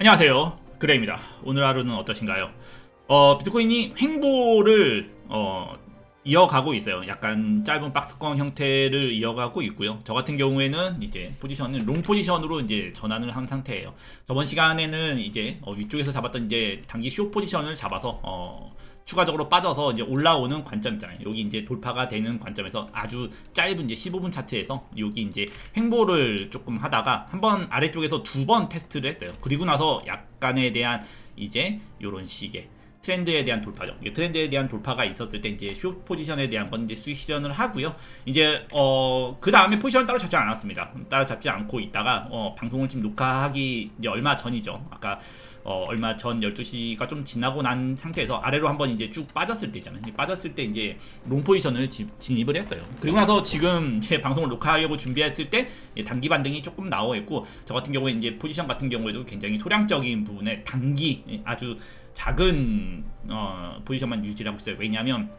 안녕하세요, 그레입니다. 오늘 하루는 어떠신가요? 비트코인이 횡보를 이어가고 있어요. 약간 짧은 박스권 형태를 이어가고 있고요. 저 같은 경우에는 이제 포지션을 롱 포지션으로 이제 전환을 한 상태예요. 저번 시간에는 이제 위쪽에서 잡았던 이제 단기 숏 포지션을 잡아서 추가적으로 빠져서 이제 올라오는 관점 있잖아요. 여기 이제 돌파가 되는 관점에서 아주 짧은 이제 15분 차트에서 여기 이제 횡보를 조금 하다가 한번 아래쪽에서 두 번 테스트를 했어요. 그리고 나서 약간에 대한 이제 요런 식의 트렌드에 대한 돌파죠. 트렌드에 대한 돌파가 있었을 때 이제 숏 포지션에 대한 건 이제 수익 실현을 하고요. 이제 그 다음에 포지션을 따로 잡지 않았습니다. 따로 잡지 않고 있다가 방송을 지금 녹화하기 이제 얼마 전이죠. 아까 얼마 전 12시가 좀 지나고 난 상태에서 아래로 한번 이제 쭉 빠졌을 때 있잖아요. 빠졌을 때 이제 롱 포지션을 진입을 했어요. 그리고 나서 지금 제 방송을 녹화하려고 준비했을 때 단기 반등이 조금 나와 있고, 저 같은 경우에 이제 포지션 같은 경우에도 굉장히 소량적인 부분에 단기 아주 작은 포지션만 유지하고 있어요. 왜냐하면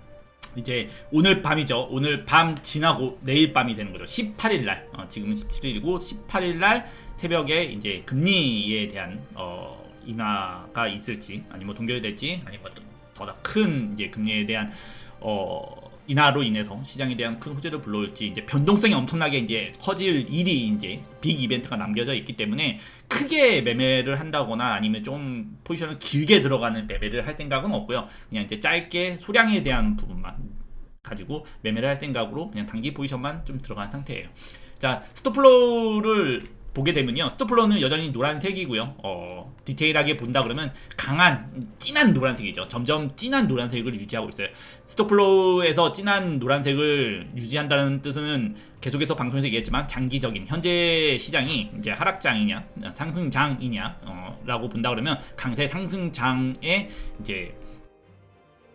이제 오늘 밤이죠. 오늘 밤 지나고 내일 밤이 되는 거죠. 18일날 지금은 17일이고 18일날 새벽에 이제 금리에 대한 인하가 있을지, 아니면 동결될지, 아니면 더 큰 이제 금리에 대한 인하로 인해서 시장에 대한 큰 호재를 불러올지, 이제 변동성이 엄청나게 이제 커질 일이 이제 빅 이벤트가 남겨져 있기 때문에 크게 매매를 한다거나 아니면 좀 포지션을 길게 들어가는 매매를 할 생각은 없고요. 그냥 이제 짧게 소량에 대한 부분만 가지고 매매를 할 생각으로 그냥 단기 포지션만 좀 들어간 상태예요. 자, 스톱플로우를 보게 되면요, 스톱플로우는 여전히 노란색이고요. 디테일하게 본다 그러면 강한 진한 노란색이죠. 점점 진한 노란색을 유지하고 있어요. 스톱플로우에서 진한 노란색을 유지한다는 뜻은 계속해서 방송에서 얘기했지만 장기적인 현재 시장이 이제 하락장이냐 상승장이냐 라고 본다 그러면 강세 상승장에 이제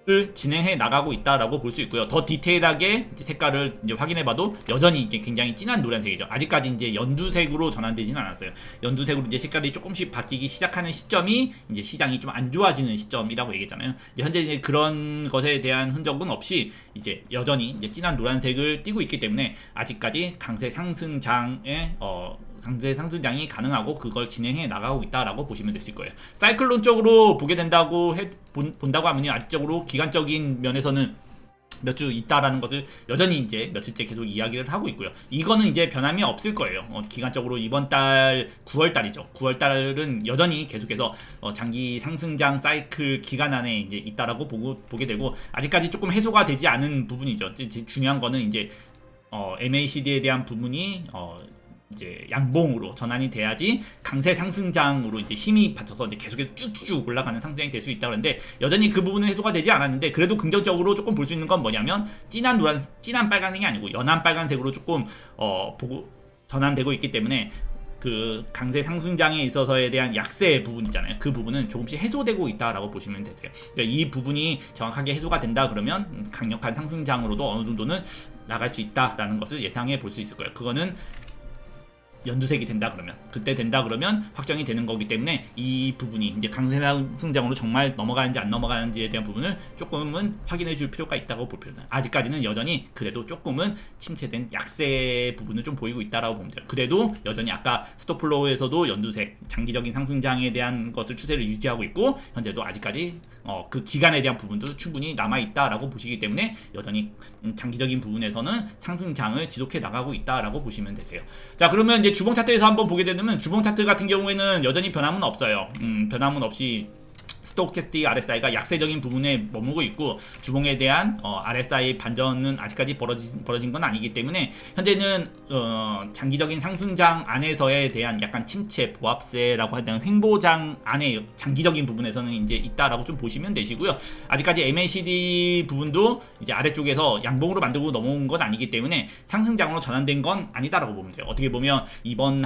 을 진행해 나가고 있다라고 볼 수 있고요. 더 디테일하게 색깔을 이제 확인해봐도 여전히 이제 굉장히 진한 노란색이죠. 아직까지 이제 연두색으로 전환되지는 않았어요. 연두색으로 이제 색깔이 조금씩 바뀌기 시작하는 시점이 이제 시장이 좀 안 좋아지는 시점이라고 얘기했잖아요. 현재 이제 그런 것에 대한 흔적은 없이 이제 여전히 이제 진한 노란색을 띠고 있기 때문에 아직까지 강세 상승장에 강세 상승장이 가능하고 그걸 진행해 나가고 있다라고 보시면 되실 거예요. 사이클론적으로 보게 된다고 본다고 하면요, 아직적으로 기간적인 면에서는 몇 주 있다라는 것을 여전히 이제 며칠째 계속 이야기를 하고 있고요. 이거는 이제 변함이 없을 거예요. 기간적으로 이번 달 9월 달이죠. 9월 달은 여전히 계속해서 장기 상승장 사이클 기간 안에 이제 있다라고 보게 되고, 아직까지 조금 해소가 되지 않은 부분이죠. 중요한 거는 이제 MACD에 대한 부분이 이제 양봉으로 전환이 돼야지 강세 상승장으로 이제 힘이 받쳐서 이제 계속해서 쭉쭉 올라가는 상승이 될 수 있다고 하는데, 여전히 그 부분은 해소가 되지 않았는데, 그래도 긍정적으로 조금 볼 수 있는 건 뭐냐면 진한 빨간색이 아니고 연한 빨간색으로 조금 보고 전환되고 있기 때문에 그 강세 상승장에 있어서에 대한 약세 부분 있잖아요. 그 부분은 조금씩 해소되고 있다라고 보시면 되세요. 그러니까 이 부분이 정확하게 해소가 된다 그러면 강력한 상승장으로도 어느 정도는 나갈 수 있다라는 것을 예상해 볼 수 있을 거예요. 그거는 연두색이 된다 그러면, 그때 된다 그러면 확정이 되는 거기 때문에 이 부분이 이제 강세 상승장으로 정말 넘어가는지 안 넘어가는지에 대한 부분을 조금은 확인해 줄 필요가 있다고 볼 필요는, 아직까지는 여전히 그래도 조금은 침체된 약세 부분을 좀 보이고 있다라고 보면 돼요. 그래도 여전히 아까 스톱플로우에서도 연두색 장기적인 상승장에 대한 것을 추세를 유지하고 있고, 현재도 아직까지 그 기간에 대한 부분도 충분히 남아 있다라고 보시기 때문에 여전히 장기적인 부분에서는 상승장을 지속해 나가고 있다라고 보시면 되세요. 자, 그러면 이제 주봉 차트에서 한번 보게 되면, 주봉 차트 같은 경우에는 여전히 변함은 없어요. 변함은 없이 스토캐스틱 RSI가 약세적인 부분에 머물고 있고, 주봉에 대한 RSI 반전은 아직까지 벌어진 건 아니기 때문에 현재는 장기적인 상승장 안에서에 대한 약간 침체 보합세라고 해야 되나, 횡보장 안에 장기적인 부분에서는 이제 있다라고 좀 보시면 되시고요. 아직까지 MACD 부분도 이제 아래쪽에서 양봉으로 만들고 넘어온 건 아니기 때문에 상승장으로 전환된 건 아니다라고 보면 돼요. 어떻게 보면 이번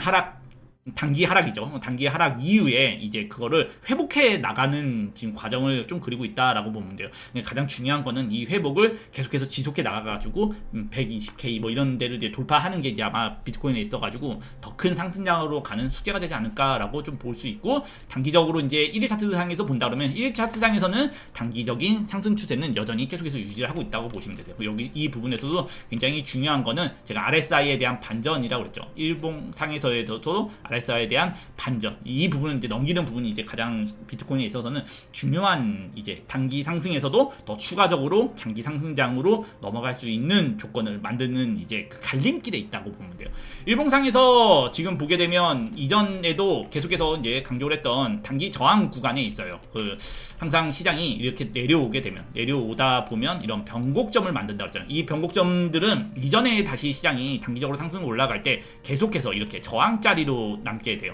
단기 하락이죠. 단기 하락 이후에 이제 그거를 회복해 나가는 지금 과정을 좀 그리고 있다라고 보면 돼요. 가장 중요한 거는 이 회복을 계속해서 지속해 나가가지고 120K 뭐 이런 데를 이제 돌파하는 게 이제 아마 비트코인에 있어가지고 더 큰 상승장으로 가는 숙제가 되지 않을까라고 좀 볼 수 있고, 단기적으로 이제 1일 차트상에서 본다 그러면 1일 차트상에서는 단기적인 상승 추세는 여전히 계속해서 유지를 하고 있다고 보시면 되세요. 여기 이 부분에서도 굉장히 중요한 거는 제가 RSI에 대한 반전이라고 그랬죠. 일봉상에서도 RSI에 대한 반전, 이 부분은 이제 넘기는 부분이 이제 가장 비트코인에 있어서는 중요한 이제 단기 상승에서도 더 추가적으로 장기 상승장으로 넘어갈 수 있는 조건을 만드는 이제 그 갈림길에 있다고 보면 돼요. 일봉상에서 지금 보게 되면 이전에도 계속해서 이제 강조를 했던 단기 저항 구간에 있어요. 그 항상 시장이 이렇게 내려오게 되면, 내려오다 보면 이런 변곡점을 만든다 했잖아요. 이 변곡점들은 이전에 다시 시장이 단기적으로 상승 올라갈 때 계속해서 이렇게 저항자리로 남게 돼요.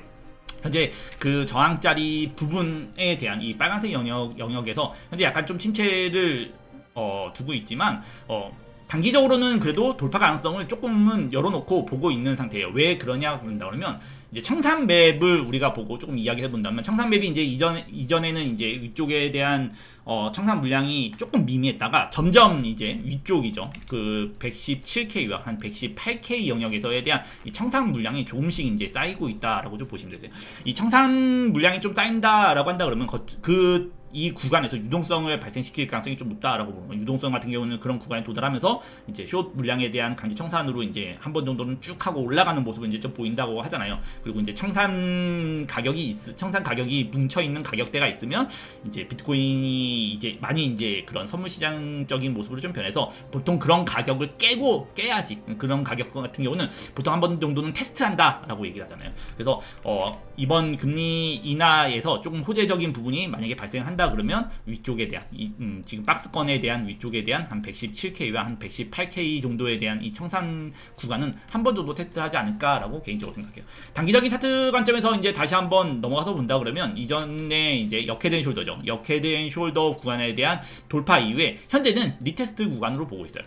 현재 그 저항자리 부분에 대한 이 빨간색 영역에서 현재 약간 좀 침체를 두고 있지만 단기적으로는 그래도 돌파 가능성을 조금은 열어놓고 보고 있는 상태예요. 왜 그러냐 그러면 이제 청산 맵을 우리가 보고 조금 이야기를 해본다면, 청산 맵이 이제 이전에는 이제 위쪽에 대한 청산 물량이 조금 미미했다가 점점 이제 위쪽이죠. 그 117K와 한 118K 영역에서에 대한 이 청산 물량이 조금씩 이제 쌓이고 있다라고 좀 보시면 되세요. 이 청산 물량이 좀 쌓인다라고 한다 그러면 이 구간에서 유동성을 발생시킬 가능성이 좀 높다라고 보면, 유동성 같은 경우는 그런 구간에 도달하면서 이제 숏 물량에 대한 강제 청산으로 이제 한 번 정도는 쭉 하고 올라가는 모습을 이제 좀 보인다고 하잖아요. 그리고 이제 청산 가격이 뭉쳐 있는 가격대가 있으면 이제 비트코인이 이제 많이 이제 그런 선물 시장적인 모습으로 좀 변해서 보통 그런 가격을 깨야지, 그런 가격 같은 경우는 보통 한 번 정도는 테스트한다라고 얘기를 하잖아요. 그래서 이번 금리 인하에서 조금 호재적인 부분이 만약에 발생한다 그러면 위쪽에 대한 지금 박스권에 대한 위쪽에 대한 한 117K와 한 118K 정도에 대한 이 청산 구간은 한 번 정도 테스트를 하지 않을까라고 개인적으로 생각해요. 단기적인 차트 관점에서 이제 다시 한번 넘어가서 본다 그러면 이전에 이제 역헤드앤 숄더죠. 역헤드앤 숄더 구간에 대한 돌파 이후에 현재는 리테스트 구간으로 보고 있어요.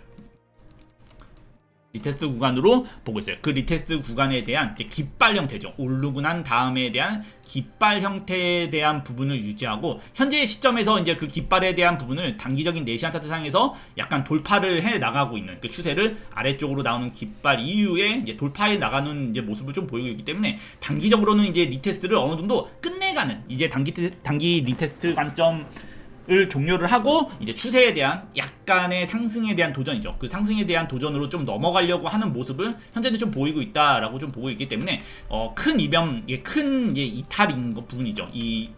리테스트 구간으로 보고 있어요. 그 리테스트 구간에 대한 깃발 형태죠. 오르고 난 다음에 대한 깃발 형태에 대한 부분을 유지하고, 현재 시점에서 이제 그 깃발에 대한 부분을 단기적인 내시한 차트상에서 약간 돌파를 해 나가고 있는 그 추세를 아래쪽으로 나오는 깃발 이후에 이제 돌파해 나가는 이제 모습을 좀 보이고 있기 때문에 단기적으로는 이제 리테스트를 어느 정도 끝내가는, 이제 단기 리테스트 관점 을 종료를 하고 이제 추세에 대한 약간의 상승에 대한 도전이죠. 그 상승에 대한 도전으로 좀 넘어가려고 하는 모습을 현재는 좀 보이고 있다라고 좀 보고 있기 때문에 큰 큰 이제 이탈인 것 부분이죠. 이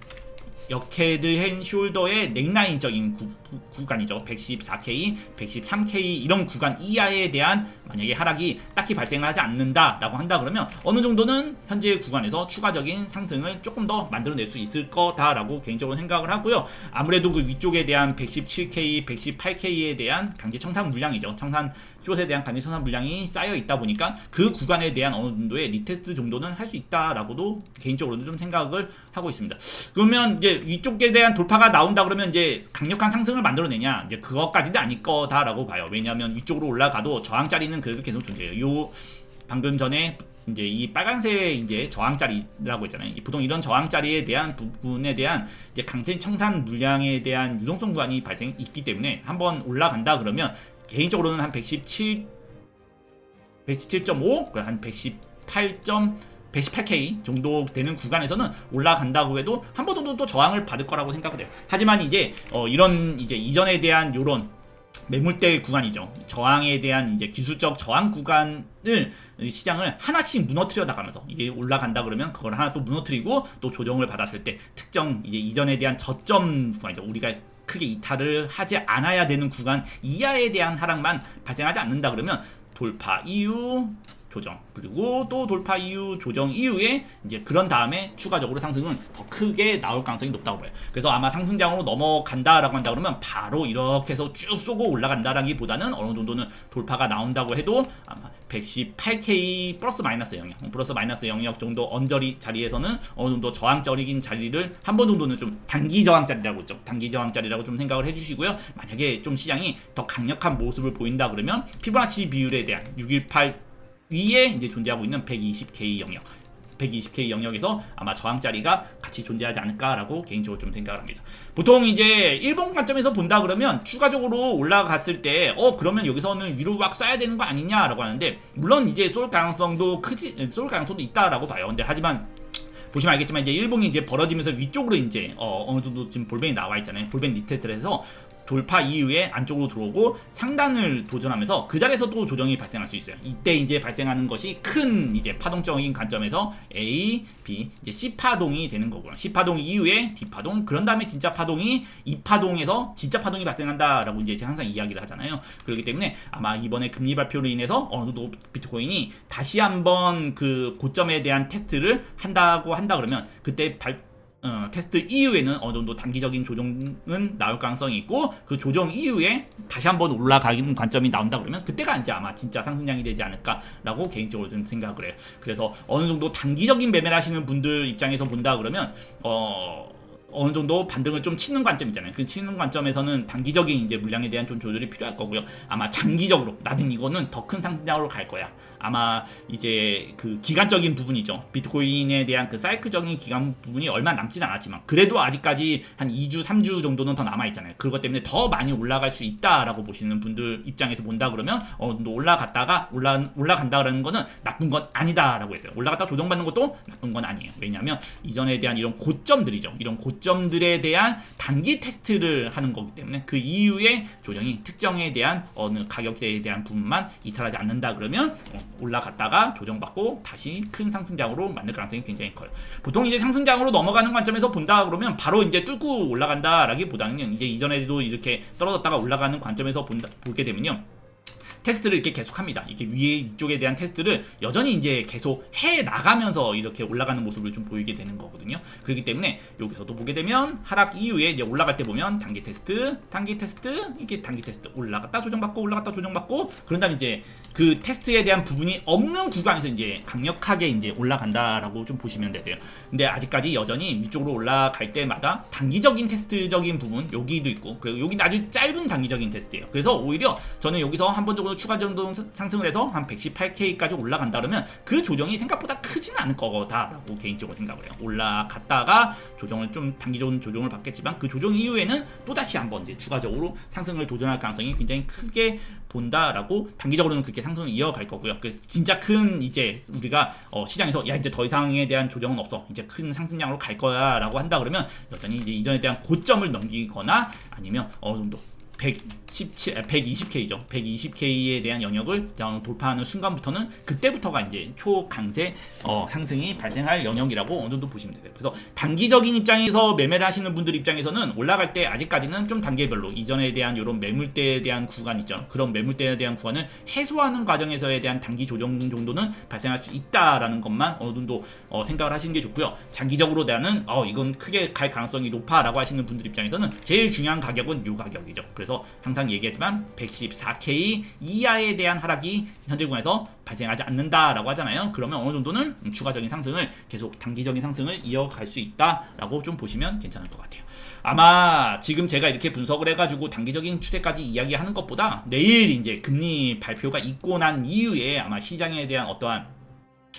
역헤드 앤 숄더의 넥라인적인 구간이죠. 114K, 113K 이런 구간 이하에 대한 만약에 하락이 딱히 발생하지 않는다라고 한다 그러면 어느 정도는 현재 구간에서 추가적인 상승을 조금 더 만들어낼 수 있을 거다라고 개인적으로 생각을 하고요. 아무래도 그 위쪽에 대한 117K, 118K에 대한 강제 청산 물량이죠. 청산 숏에 대한 강제 청산 물량이 쌓여 있다 보니까 그 구간에 대한 어느 정도의 리테스트 정도는 할 수 있다라고도 개인적으로는 좀 생각을 하고 있습니다. 그러면 이제 위쪽에 대한 돌파가 나온다 그러면 이제 강력한 상승을 만들어내냐, 이제 그것까지는 아닐 거다라고 봐요. 왜냐하면 위쪽으로 올라가도 저항자리는 그래도 계속 존재해요. 방금 전에 이제 이 빨간색 이제 저항자리라고 했잖아요. 보통 이런 저항자리에 대한 부분에 대한 이제 강세 청산 물량에 대한 유동성 구간이 있기 때문에 한번 올라간다 그러면 개인적으로는 한 117.5, 한 118K 정도 되는 구간에서는 올라간다고 해도 한 번 정도 또 저항을 받을 거라고 생각을 해요. 하지만 이제 이런 이제 이전에 대한 요런 매물대 구간이죠. 저항에 대한 이제 기술적 저항 구간을 시장을 하나씩 무너뜨려 나가면서 이게 올라간다 그러면 그걸 하나 또 무너뜨리고 또 조정을 받았을 때 특정 이제 이전에 대한 저점 구간이죠. 우리가 크게 이탈을 하지 않아야 되는 구간 이하에 대한 하락만 발생하지 않는다 그러면 돌파 이후 조정, 그리고 또 돌파 이후 조정 이후에 이제 그런 다음에 추가적으로 상승은 더 크게 나올 가능성이 높다고 봐요. 그래서 아마 상승장으로 넘어간다라고 한다 그러면 바로 이렇게 해서 쭉 쏘고 올라간다라기보다는 어느 정도는 돌파가 나온다고 해도 아마 118K 플러스 마이너스 영역 정도 언저리 자리에서는 어느 정도 저항적인 자리를 한 번 정도는 좀 단기 저항자리라고 했죠. 단기 저항자리라고 좀 생각을 해주시고요. 만약에 좀 시장이 더 강력한 모습을 보인다 그러면 피보나치 비율에 대한 618 위에 이제 존재하고 있는 120K 영역에서 아마 저항자리가 같이 존재하지 않을까라고 개인적으로 좀 생각을 합니다. 보통 이제 일본 관점에서 본다 그러면 추가적으로 올라갔을 때 그러면 여기서는 위로 막 쏴야 되는 거 아니냐라고 하는데, 물론 이제 쏠 가능성도 있다라고 봐요. 근데 하지만 보시면 알겠지만 이제 일봉이 이제 벌어지면서 위쪽으로 이제 어느 정도 지금 볼벤이 나와 있잖아요. 볼벤 리테스트를 해서 돌파 이후에 안쪽으로 들어오고 상단을 도전하면서 그 자리에서 또 조정이 발생할 수 있어요. 이때 이제 발생하는 것이 큰 이제 파동적인 관점에서 A, B, 이제 C 파동이 되는 거고요. C 파동 이후에 D 파동, 그런 다음에 진짜 파동이 이 파동에서 진짜 파동이 발생한다라고 이제 제가 항상 이야기를 하잖아요. 그렇기 때문에 아마 이번에 금리 발표로 인해서 어느 정도 비트코인이 다시 한번 그 고점에 대한 테스트를 한다 그러면 그때 테스트 이후에는 어느 정도 단기적인 조정은 나올 가능성이 있고, 그 조정 이후에 다시 한번 올라가는 관점이 나온다 그러면 그때가 이제 아마 진짜 상승량이 되지 않을까라고 개인적으로 좀 생각을 해요. 그래서 어느 정도 단기적인 매매를 하시는 분들 입장에서 본다 그러면 어느 정도 반등을 좀 치는 관점이잖아요. 그 치는 관점에서는 단기적인 이제 물량에 대한 좀 조절이 필요할 거고요. 아마 장기적으로 나는 이거는 더 큰 상승장으로 갈 거야. 아마 이제 그 기간적인 부분이죠. 비트코인에 대한 그 사이클적인 기간 부분이 얼마 남진 않았지만 그래도 아직까지 한 2주, 3주 정도는 더 남아 있잖아요. 그것 때문에 더 많이 올라갈 수 있다라고 보시는 분들 입장에서 본다 그러면 올라간다 그러는 거는 나쁜 건 아니다라고 했어요. 올라갔다 조정받는 것도 나쁜 건 아니에요. 왜냐하면 이전에 대한 이런 고점들이죠. 이런 고점들에 대한 단기 테스트를 하는 거기 때문에 그 이후에 조정이 특정에 대한 어느 가격대에 대한 부분만 이탈하지 않는다 그러면 올라갔다가 조정받고 다시 큰 상승장으로 만들 가능성이 굉장히 커요. 보통 이제 상승장으로 넘어가는 관점에서 본다 그러면 바로 이제 뚫고 올라간다라기보다는 이제 이전에도 이렇게 떨어졌다가 올라가는 관점에서 보게 되면요. 테스트를 이렇게 계속 합니다. 이렇게 위쪽에 대한 테스트를 여전히 이제 계속 해 나가면서 이렇게 올라가는 모습을 좀 보이게 되는 거거든요. 그렇기 때문에 여기서도 보게 되면 하락 이후에 이제 올라갈 때 보면 단기 테스트, 이게 단기 테스트 올라갔다 조정받고 그런 다음에 이제 그 테스트에 대한 부분이 없는 구간에서 이제 강력하게 이제 올라간다라고 좀 보시면 되세요. 근데 아직까지 여전히 위쪽으로 올라갈 때마다 단기적인 테스트적인 부분 여기도 있고, 그리고 여기는 아주 짧은 단기적인 테스트예요. 그래서 오히려 저는 여기서 한 번 정도 추가 정도 상승을 해서 한 118K까지 올라간다 그러면 그 조정이 생각보다 크지는 않을 거다라고 개인적으로 생각을 해요. 올라갔다가 조정을 좀 단기적인 조정을 받겠지만 그 조정 이후에는 또 다시 한번 이제 추가적으로 상승을 도전할 가능성이 굉장히 크게 본다라고, 단기적으로는 그렇게 상승을 이어갈 거고요. 그 진짜 큰 이제 우리가 시장에서 야 이제 더 이상에 대한 조정은 없어, 이제 큰 상승량으로 갈 거야라고 한다 그러면 여전히 이제 이전에 대한 고점을 넘기거나 아니면 어느 정도 120K죠. 120K에 대한 영역을 돌파하는 순간부터는 그때부터가 이제 초강세 상승이 발생할 영역이라고 어느 정도 보시면 돼요. 그래서 단기적인 입장에서 매매를 하시는 분들 입장에서는 올라갈 때 아직까지는 좀 단계별로 이전에 대한 이런 매물대에 대한 구간 있죠. 그런 매물대에 대한 구간을 해소하는 과정에서에 대한 단기 조정 정도는 발생할 수 있다라는 것만 어느 정도 생각을 하시는 게 좋고요. 장기적으로 대한 이건 크게 갈 가능성이 높아라고 하시는 분들 입장에서는 제일 중요한 가격은 이 가격이죠. 그래서 항상 얘기하지만 114K 이하에 대한 하락이 현재 구간에서 발생하지 않는다라고 하잖아요. 그러면 어느 정도는 추가적인 상승을 계속 단기적인 상승을 이어갈 수 있다라고 좀 보시면 괜찮을 것 같아요. 아마 지금 제가 이렇게 분석을 해가지고 단기적인 추세까지 이야기하는 것보다 내일 이제 금리 발표가 있고 난 이후에 아마 시장에 대한 어떠한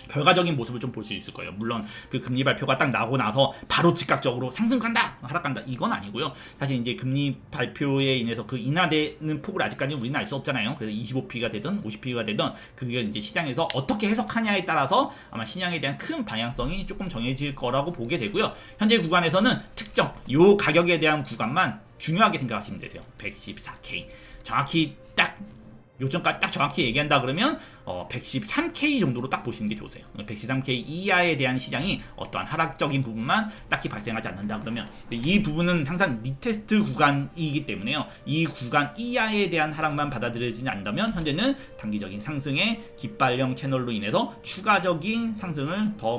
결과적인 모습을 좀 볼 수 있을 거예요. 물론 그 금리 발표가 딱 나고 나서 바로 즉각적으로 상승 간다, 하락 간다 이건 아니고요. 사실 이제 금리 발표에 인해서 그 인하되는 폭을 아직까지 우리는 알 수 없잖아요. 그래서 25P가 되든 50P가 되든 그게 이제 시장에서 어떻게 해석하냐에 따라서 아마 시장에 대한 큰 방향성이 조금 정해질 거라고 보게 되고요. 현재 구간에서는 특정 요 가격에 대한 구간만 중요하게 생각하시면 되세요. 114K 정확히 딱 요점까지 딱 정확히 얘기한다 그러면 113K 정도로 딱 보시는 게 좋으세요. 113K 이하에 대한 시장이 어떠한 하락적인 부분만 딱히 발생하지 않는다 그러면, 이 부분은 항상 리테스트 구간이기 때문에요. 이 구간 이하에 대한 하락만 받아들여지지 않는다면 현재는 단기적인 상승의 깃발령 채널로 인해서 추가적인 상승을 더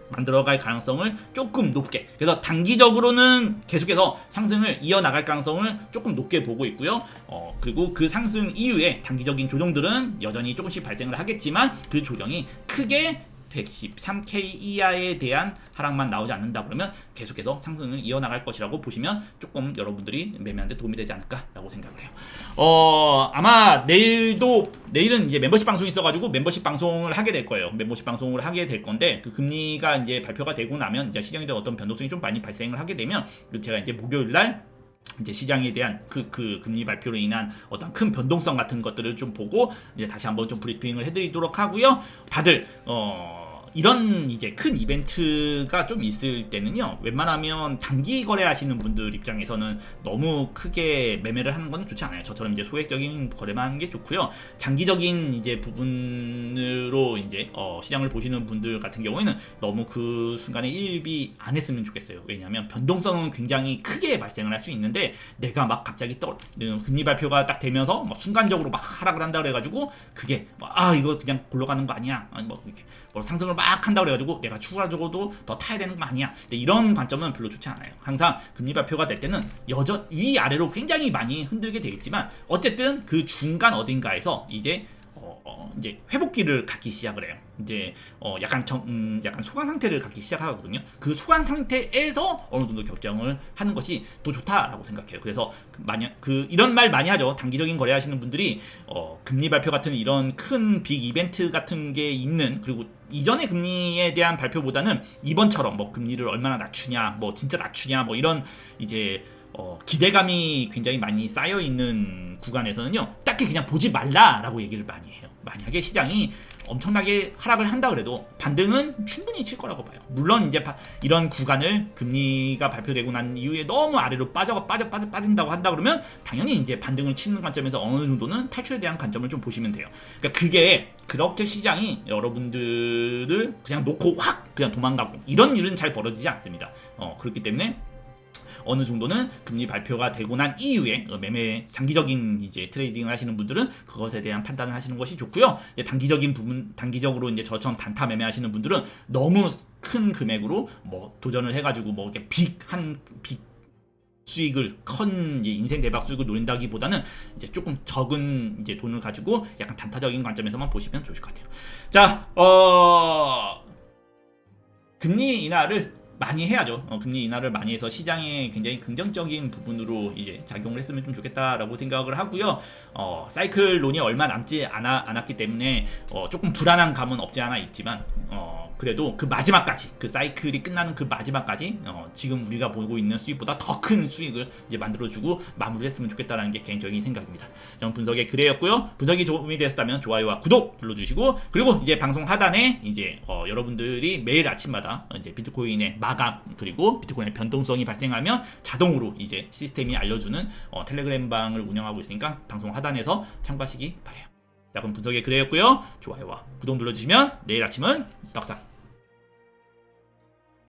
만들어갈 가능성을 조금 높게, 그래서 단기적으로는 계속해서 상승을 이어나갈 가능성을 조금 높게 보고 있고요. 그리고 그 상승 이후에 단기적인 조정들은 여전히 조금씩 발생을 하겠지만 그 조정이 크게 113K 이하에 대한 하락만 나오지 않는다 그러면 계속해서 상승을 이어나갈 것이라고 보시면 조금 여러분들이 매매하는데 도움이 되지 않을까라고 생각을 해요. 아마 내일은 이제 멤버십 방송이 있어가지고 멤버십 방송을 하게 될 거예요. 멤버십 방송을 하게 될 건데, 그 금리가 이제 발표가 되고 나면 이제 시장에 대한 어떤 변동성이 좀 많이 발생을 하게 되면 제가 이제 목요일 날 이제 시장에 대한 그 금리 발표로 인한 어떤 큰 변동성 같은 것들을 좀 보고 이제 다시 한번 좀 브리핑을 해드리도록 하고요. 다들 이런 이제 큰 이벤트가 좀 있을 때는요, 웬만하면 단기 거래하시는 분들 입장에서는 너무 크게 매매를 하는 건 좋지 않아요. 저처럼 이제 소액적인 거래만 하는 게 좋고요. 장기적인 이제 부분으로 이제 시장을 보시는 분들 같은 경우에는 너무 그 순간에 일비 안 했으면 좋겠어요. 왜냐하면 변동성은 굉장히 크게 발생을 할 수 있는데, 내가 막 갑자기 금리 발표가 딱 되면서 막 순간적으로 막 하락을 한다 그래가지고 그게 이거 그냥 굴러가는 거 아니야? 아니 뭐 이렇게 뭐 상승을 막 한다 그래가지고 내가 추가적으로도 더 타야 되는 거 아니야? 근데 이런 관점은 별로 좋지 않아요. 항상 금리 발표가 될 때는 위 아래로 굉장히 많이 흔들게 되겠지만, 어쨌든 그 중간 어딘가에서 이제 이제 회복기를 갖기 시작을 해요. 이제 약간 소강 상태를 갖기 시작하거든요. 그 소강 상태에서 어느 정도 결정을 하는 것이 더 좋다라고 생각해요. 그래서 만약 이런 말 많이 하죠. 단기적인 거래하시는 분들이 금리 발표 같은 이런 큰 빅 이벤트 같은 게 있는, 그리고 이전의 금리에 대한 발표보다는 이번처럼 뭐 금리를 얼마나 낮추냐, 뭐 진짜 낮추냐, 뭐 이런 이제 기대감이 굉장히 많이 쌓여 있는 구간에서는요, 딱히 그냥 보지 말라라고 얘기를 많이 해요. 만약에 시장이 엄청나게 하락을 한다 그래도 반등은 충분히 칠 거라고 봐요. 물론 이제 이런 구간을 금리가 발표되고 난 이후에 너무 아래로 빠진다고 한다 그러면 당연히 이제 반등을 치는 관점에서 어느 정도는 탈출에 대한 관점을 좀 보시면 돼요. 그러니까 그게 그렇게 시장이 여러분들을 그냥 놓고 확 그냥 도망가고 이런 일은 잘 벌어지지 않습니다. 그렇기 때문에 어느 정도는 금리 발표가 되고 난 이후에 매매 장기적인 이제 트레이딩을 하시는 분들은 그것에 대한 판단을 하시는 것이 좋고요. 이제 단기적으로 이제 저처럼 단타 매매하시는 분들은 너무 큰 금액으로 뭐 도전을 해가지고 뭐 이렇게 빅 수익을 이제 인생 대박 수익을 노린다기보다는 이제 조금 적은 이제 돈을 가지고 약간 단타적인 관점에서만 보시면 좋을 것 같아요. 자, 금리 인하를 많이 해야죠. 금리 인하를 많이 해서 시장에 굉장히 긍정적인 부분으로 이제 작용을 했으면 좀 좋겠다라고 생각을 하고요. 사이클론이 얼마 남지 않았기 때문에 조금 불안한 감은 없지 않아 있지만 그래도 그 마지막까지, 그 사이클이 끝나는 그 마지막까지 지금 우리가 보고 있는 수익보다 더 큰 수익을 이제 만들어주고 마무리했으면 좋겠다라는 게 개인적인 생각입니다. 저는 분석의 그레였고요. 분석이 도움이 되었다면 좋아요와 구독 눌러주시고, 그리고 이제 방송 하단에 이제 여러분들이 매일 아침마다 이제 비트코인의 마감, 그리고 비트코인의 변동성이 발생하면 자동으로 이제 시스템이 알려주는 텔레그램 방을 운영하고 있으니까 방송 하단에서 참고하시기 바래요. 자, 그럼 분석의 그레였고요. 좋아요와 구독 눌러주시면 내일 아침은 떡상